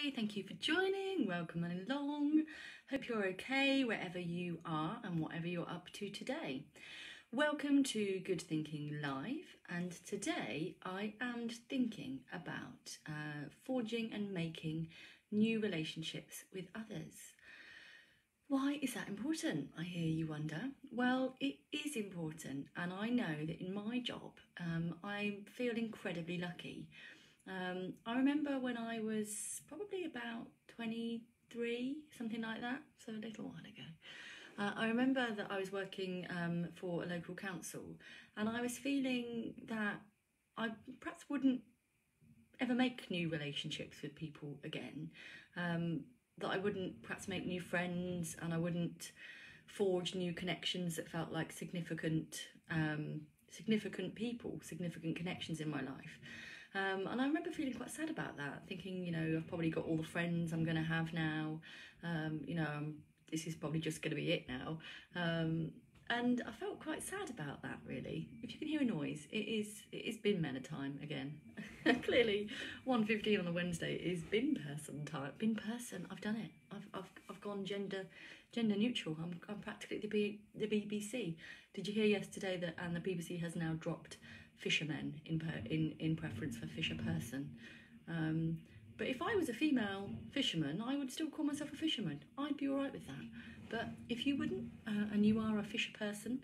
Hi, thank you for joining. Welcome along. Hope you're okay wherever you are and whatever you're up to today. Welcome to Good Thinking Live, and today I am thinking about forging and making new relationships with others. Why is that important, I hear you wonder? Well, it is important, and I know that in my job I feel incredibly lucky. I remember when I was probably about 23, something like that, so a little while ago. I remember that I was working for a local council, and I was feeling that I perhaps wouldn't ever make new relationships with people again, that I wouldn't perhaps make new friends, and I wouldn't forge new connections that felt like significant people, significant connections in my life. And I remember feeling quite sad about that, thinking, you know, I've probably got all the friends I'm going to have now, this is probably just going to be it now. And I felt quite sad about that, really. If you can hear a noise, it is bin men time again. Clearly, 1:15 on a Wednesday is bin person time. Bin person, I've done it. I've gone gender neutral. I'm practically the BBC. Did you hear yesterday that the BBC has now dropped fishermen in preference for fisher person? But if I was a female fisherman, I would still call myself a fisherman. I'd be all right with that. But if you wouldn't, and you are a fisher person,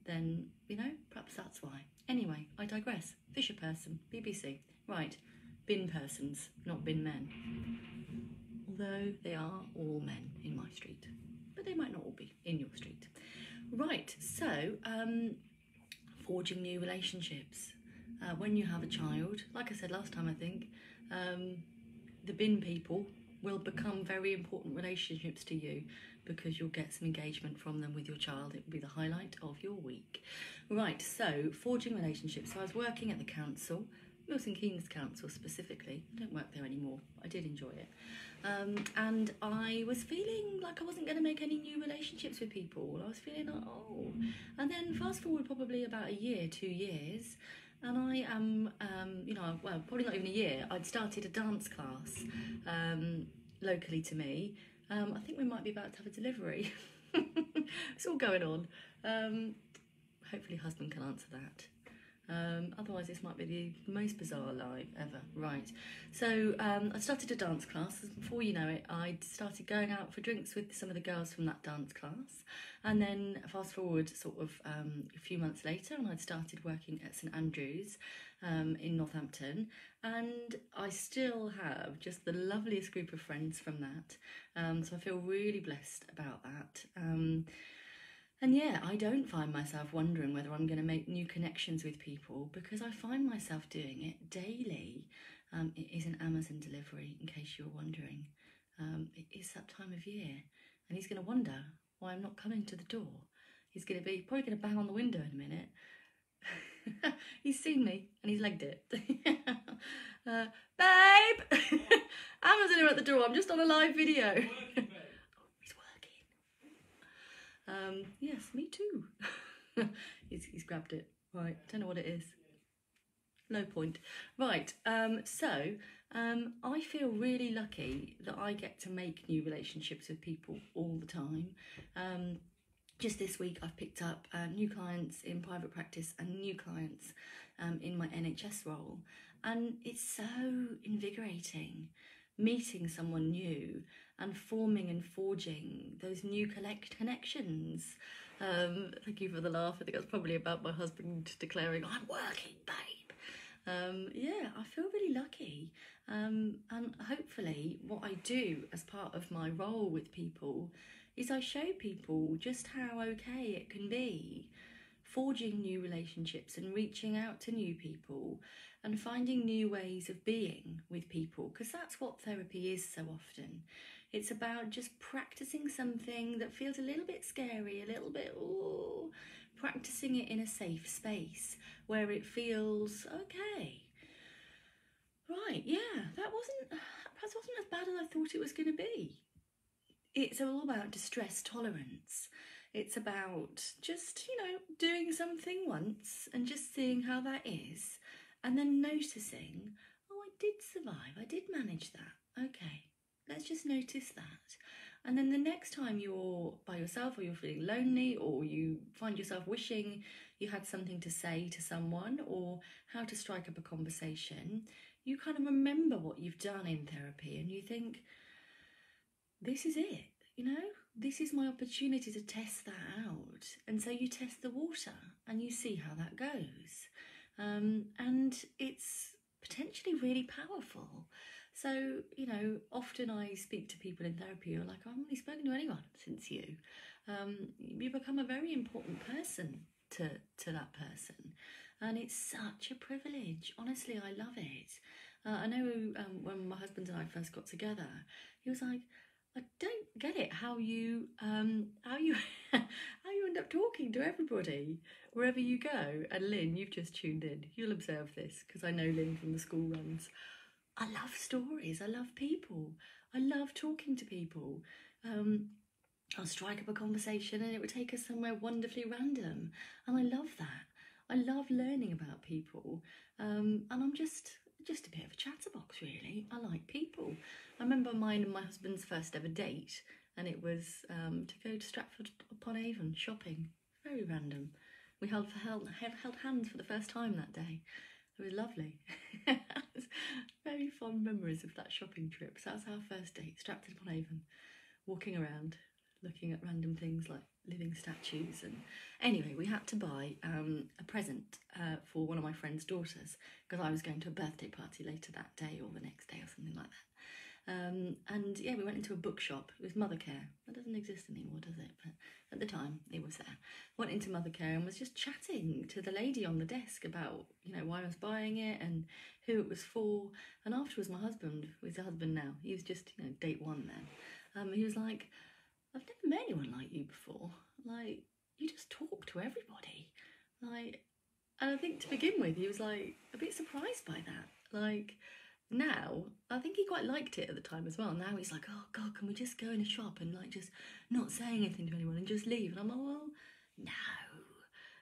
then, you know, perhaps that's why. Anyway, I digress. Fisher person, BBC. Right, bin persons, not bin men. Although they are all men in my street. But they might not all be in your street. Right, so, forging new relationships. When you have a child, like I said last time, I think, the bin people will become very important relationships to you because you'll get some engagement from them with your child. It will be the highlight of your week. Right, so forging relationships. So I was working at the council, Milton Keynes Council specifically. I don't work there anymore. I did enjoy it. And I was feeling like I wasn't going to make any new relationships with people. I was feeling like, oh. And then fast forward probably about a year, 2 years, and I am, well, probably not even a year, I'd started a dance class locally to me. I think we might be about to have a delivery. It's all going on. Hopefully husband can answer that. Otherwise this might be the most bizarre live ever. Right, so I started a dance class. Before you know it, I'd started going out for drinks with some of the girls from that dance class, and then fast forward sort of a few months later, and I'd started working at St Andrews in Northampton, and I still have just the loveliest group of friends from that, so I feel really blessed about that. And yeah, I don't find myself wondering whether I'm going to make new connections with people, because I find myself doing it daily. It is an Amazon delivery, in case you're wondering. It is that time of year, and he's going to wonder why I'm not coming to the door. He's probably going to bang on the window in a minute. He's seen me and he's legged it. Babe! Amazon are at the door. I'm just on a live video. Yes, me too. he's grabbed it. Right, don't know what it is. No point. Right, so I feel really lucky that I get to make new relationships with people all the time. Just this week I've picked up new clients in private practice and new clients in my NHS role, and it's so invigorating meeting someone new and forming and forging those new connections. Thank you for the laugh. I think that's probably about my husband declaring, I'm working, babe. Yeah, I feel really lucky. And hopefully what I do as part of my role with people is I show people just how okay it can be forging new relationships and reaching out to new people and finding new ways of being with people, because that's what therapy is so often. It's about just practicing something that feels a little bit scary, a little bit, ooh, practicing it in a safe space where it feels okay. Right, yeah, that wasn't as bad as I thought it was going to be. It's all about distress tolerance. It's about just, you know, doing something once and just seeing how that is, and then noticing, oh, I did survive, I did manage that. let's just notice that. And then the next time you're by yourself, or you're feeling lonely, or you find yourself wishing you had something to say to someone, or how to strike up a conversation, you kind of remember what you've done in therapy and you think, this is it, this is my opportunity to test that out. And so you test the water and you see how that goes. And it's potentially really powerful. So, often I speak to people in therapy who are like, I haven't really spoken to anyone since you. You become a very important person to that person. And it's such a privilege. Honestly, I love it. I know when my husband and I first got together, he was like, I don't get it how you how you end up talking to everybody wherever you go. And Lynn, you've just tuned in. You'll observe this because I know Lynn from the school runs. I love stories. I love people. I love talking to people. I'll strike up a conversation and it would take us somewhere wonderfully random. And I love that. I love learning about people. And I'm just a bit of a chatterbox, really. I like people. I remember mine and my husband's first ever date, and it was to go to Stratford-upon-Avon shopping. Very random. We held hands for the first time that day. It was lovely. Very fond memories of that shopping trip. So that was our first date, Stratford-upon-Avon, walking around, looking at random things like living statues. And anyway, we had to buy a present for one of my friend's daughters because I was going to a birthday party later that day or the next day or something like that. And yeah, we went into a bookshop. It was Mothercare. That doesn't exist anymore, does it? But at the time, it was there. Went into Mothercare and was just chatting to the lady on the desk about, why I was buying it and who it was for. And afterwards, my husband, who's a husband now, he was just, date one then. He was like, I've never met anyone like you before. Like, you just talk to everybody. Like, and I think to begin with, he was like a bit surprised by that. Like, now, I think he quite liked it at the time as well. Now he's like, oh God, can we just go in a shop and like just not say anything to anyone and just leave? And I'm like, well, no,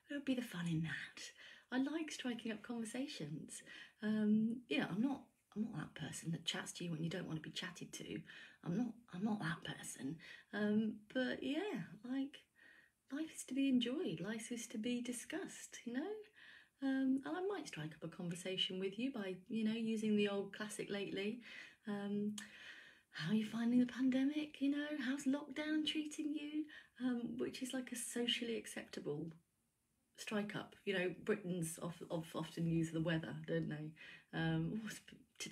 it would be the fun in that. I like striking up conversations. I'm not that person that chats to you when you don't want to be chatted to. I'm not that person. But yeah, like, life is to be enjoyed. Life is to be discussed, and I might strike up a conversation with you by, using the old classic lately. How are you finding the pandemic? How's lockdown treating you? Which is like a socially acceptable strike up. Britons often use the weather, don't they? And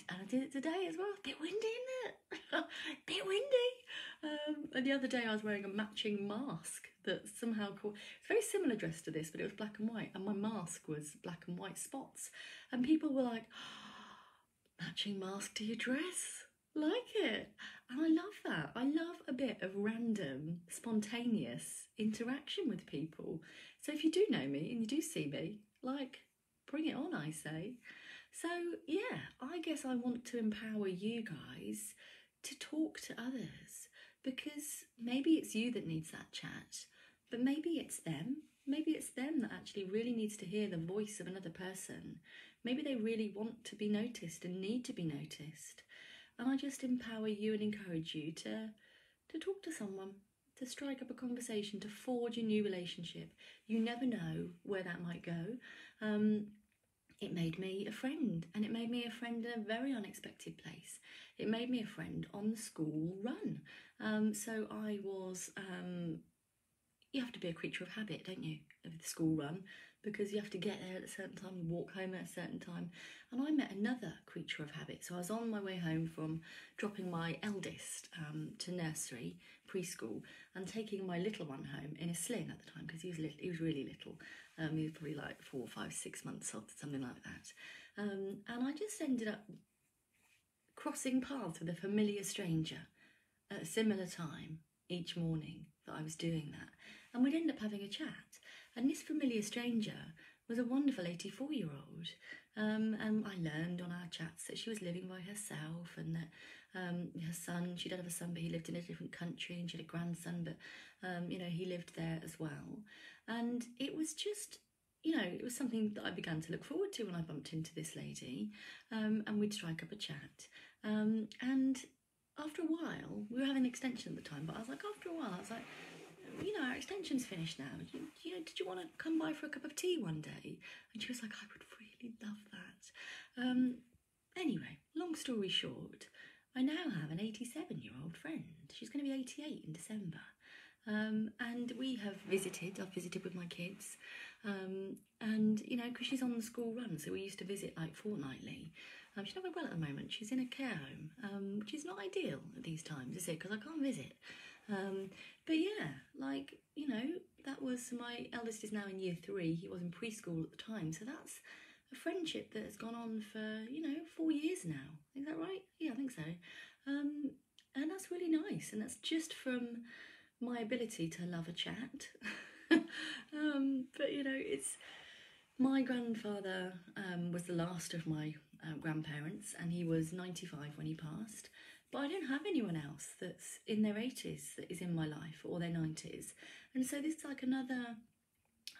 I did it today as well. A bit windy, isn't it? Bit windy. And the other day I was wearing a matching mask that somehow caught. It's a very similar dress to this, but it was black and white, and my mask was black and white spots. And people were like, oh, matching mask to your dress. Like it. And I love that. I love a bit of random, spontaneous interaction with people. So if you do know me and you do see me, like, bring it on, I say. So yeah, I guess I want to empower you guys to talk to others, because maybe it's you that needs that chat, but maybe it's them. Maybe it's them that actually really needs to hear the voice of another person. Maybe they really want to be noticed and need to be noticed. And I just empower you and encourage you to talk to someone, to strike up a conversation, to forge a new relationship. You never know where that might go. It made me a friend, and it made me a friend in a very unexpected place. It made me a friend on the school run. So I was, you have to be a creature of habit, don't you, of the school run, because you have to get there at a certain time and walk home at a certain time. And I met another creature of habit. So I was on my way home from dropping my eldest to nursery, preschool, and taking my little one home in a sling at the time, because he was really little. He was probably like 4, 5, 6 months old, something like that. And I just ended up crossing paths with a familiar stranger at a similar time each morning that I was doing that. And we'd end up having a chat. And this familiar stranger was a wonderful 84-year-old. And I learned on our chats that she was living by herself, and that her son, she didn't have a son, but he lived in a different country, and she had a grandson, but, he lived there as well. And it was just, it was something that I began to look forward to when I bumped into this lady, and we'd strike up a chat. And after a while, we were having an extension at the time, but I was like, after a while, I was like, you know, our extension's finished now. You know, did you want to come by for a cup of tea one day? And she was like, I would really love that. Anyway, long story short, I now have an 87-year-old friend. She's going to be 88 in December. And we have visited, I've visited with my kids, and, you know, because she's on the school run, so we used to visit like fortnightly. She's not very well at the moment. She's in a care home, which is not ideal at these times, is it? Because I can't visit. But yeah, like, you know, that was, my eldest is now in year 3. He was in preschool at the time. So that's a friendship that has gone on for, you know, 4 years now. Is that right? Yeah, I think so. And that's really nice. And that's just from my ability to love a chat. But, you know, it's, my grandfather was the last of my grandparents, and he was 95 when he passed. But I don't have anyone else that's in their 80s that is in my life, or their 90s. And so this is like another,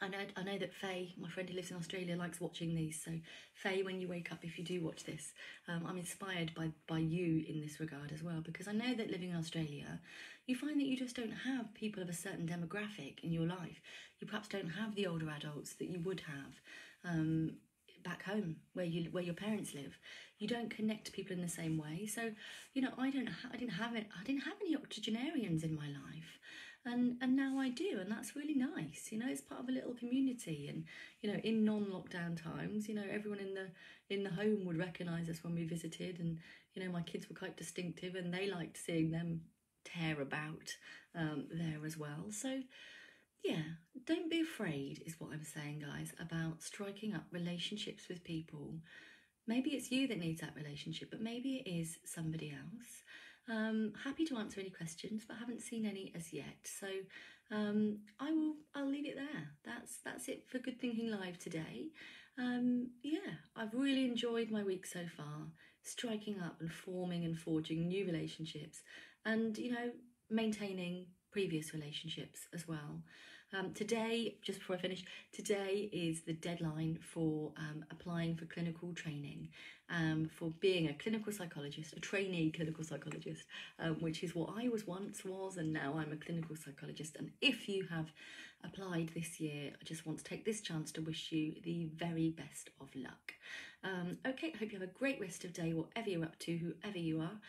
I know that Faye, my friend who lives in Australia, likes watching these. So Faye, when you wake up, if you do watch this, I'm inspired by you in this regard as well, because I know that living in Australia, you find that you just don't have people of a certain demographic in your life. You perhaps don't have the older adults that you would have back home where your parents live. You don't connect to people in the same way. So, you know, I didn't have any octogenarians in my life, and now I do, and that's really nice. You know, it's part of a little community, and, you know, in non-lockdown times, you know, everyone in the home would recognise us when we visited, and, you know, my kids were quite distinctive, and they liked seeing them tear about there as well. So yeah, don't be afraid is what I'm saying, guys, about striking up relationships with people. Maybe it's you that needs that relationship, but maybe it is somebody else. Happy to answer any questions, but haven't seen any as yet. So I'll leave it there. That's it for Good Thinking Live today. Yeah, I've really enjoyed my week so far, striking up and forming and forging new relationships, and, you know, maintaining previous relationships as well. Today, just before I finish, today is the deadline for applying for clinical training, for being a clinical psychologist, a trainee clinical psychologist, which is what I was, and now I'm a clinical psychologist. And if you have applied this year, I just want to take this chance to wish you the very best of luck. Okay, I hope you have a great rest of day, whatever you're up to, whoever you are.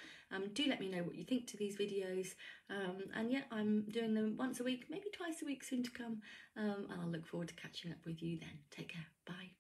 Do let me know what you think to these videos. And yeah, I'm doing them once a week, maybe twice a week soon to come. And I'll look forward to catching up with you then. Take care. Bye.